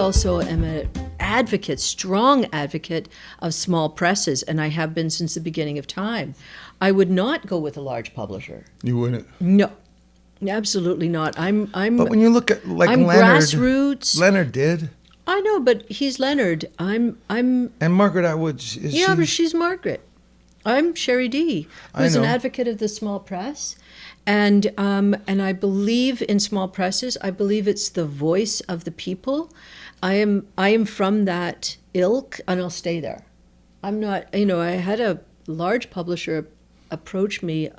also am an advocate, strong advocate of small presses, and I have been since the beginning of time. I would not go with a large publisher. You wouldn't? No, absolutely not. But when you look at like I'm Leonard, Grassroots. Leonard did. I know, but he's Leonard. I'm. And Margaret Atwood is Yeah, but she's Margaret. I'm Sheri-D, who's an advocate of the small press, and I believe in small presses. I believe it's the voice of the people. I am from that ilk, and I'll stay there. I'm not. I had a large publisher approach me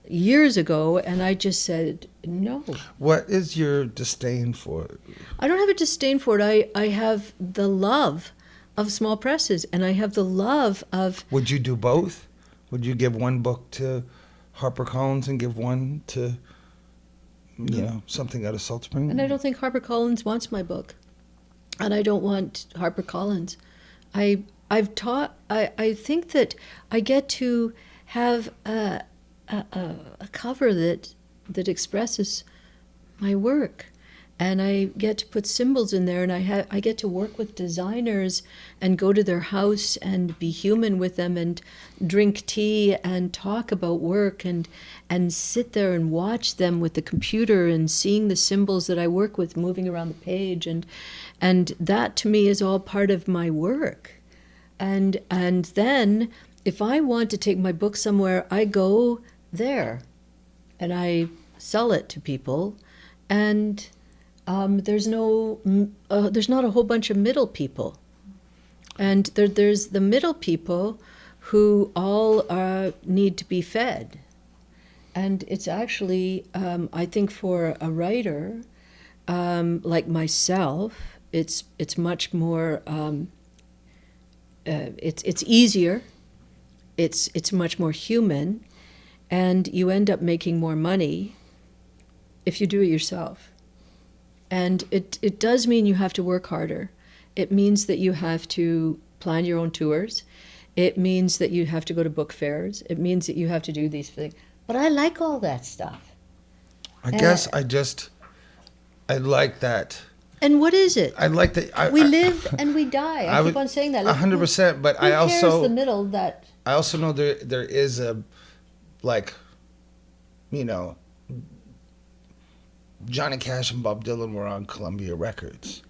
years ago, and I just said no. What is your disdain for it? I don't have a disdain for it. I have the love of small presses, and I have the love of... Would you do both? Would you give one book to HarperCollins and give one to, something out of Salt Spring? And I don't think HarperCollins wants my book, and I don't want HarperCollins. I think that I get to have a cover that expresses my work. And I get to put symbols in there, and I get to work with designers and go to their house and be human with them and drink tea and talk about work and sit there and watch them with the computer and seeing the symbols that I work with moving around the page, and that to me is all part of my work. And then if I want to take my book somewhere, I go there and I sell it to people, and there's not a whole bunch of middle people, and there's the middle people who all need to be fed, and it's actually I think for a writer like myself, it's much more it's easier, it's much more human, and you end up making more money if you do it yourself. And it does mean you have to work harder. It means that you have to plan your own tours. It means that you have to go to book fairs. It means that you have to do these things. But I like all that stuff. I guess I like that. And what is it? I like that. We live and we die. I keep on saying that. 100%. But who I also cares the middle that. I also know there is a, Johnny Cash and Bob Dylan were on Columbia Records,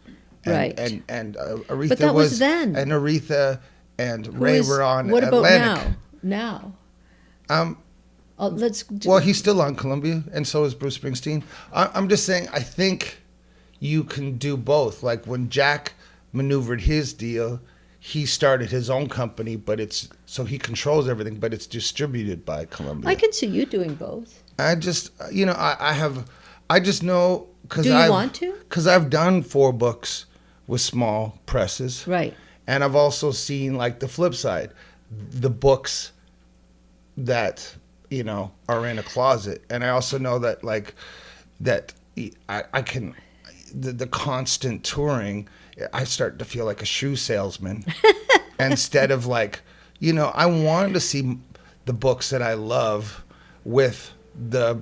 right? And Aretha but that was then. And Aretha and Ray were on what Atlantic. About now? Well, he's still on Columbia, and so is Bruce Springsteen. I'm just saying, I think you can do both. Like when Jack maneuvered his deal, he started his own company, but so he controls everything, but it's distributed by Columbia. I can see you doing both. I just, I just know because Do you want to? Because I've done 4 books with small presses, right? And I've also seen the flip side, the books that are in a closet, and I also know that that I can the constant touring. I start to feel like a shoe salesman instead of I want to see the books that I love with the.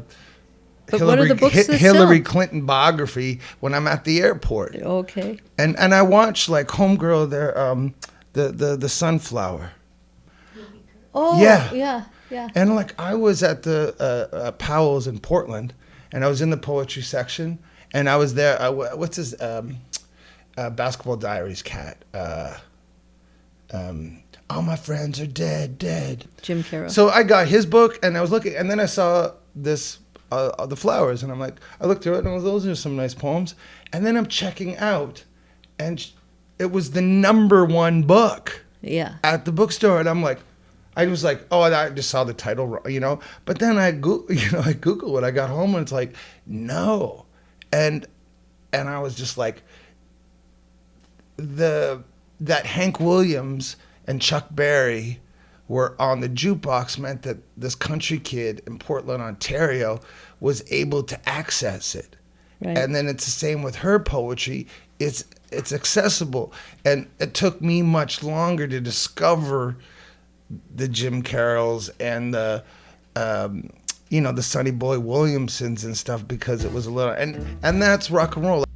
But what are the books that Hillary sell? Clinton biography when I'm at the airport. Okay. And I watch Homegirl there, the Sunflower. Oh yeah. And I was at the Powell's in Portland, and I was in the poetry section, and I was there. What's his Basketball Diaries cat? All my friends are dead. Jim Carroll. So I got his book, and I was looking, and then I saw this. The Flowers, and I looked through it, and those are some nice poems. And then I'm checking out, and it was the #1 book at the bookstore, and I was oh, I just saw the title, But then I Googled it. I got home, and it's no, and I was just that Hank Williams and Chuck Berry were on the jukebox meant that this country kid in Portland, Ontario, was able to access it. Right. And then it's the same with her poetry. It's accessible. And it took me much longer to discover the Jim Carrolls and the Sonny Boy Williamsons and stuff, because it was a little, and that's rock and roll.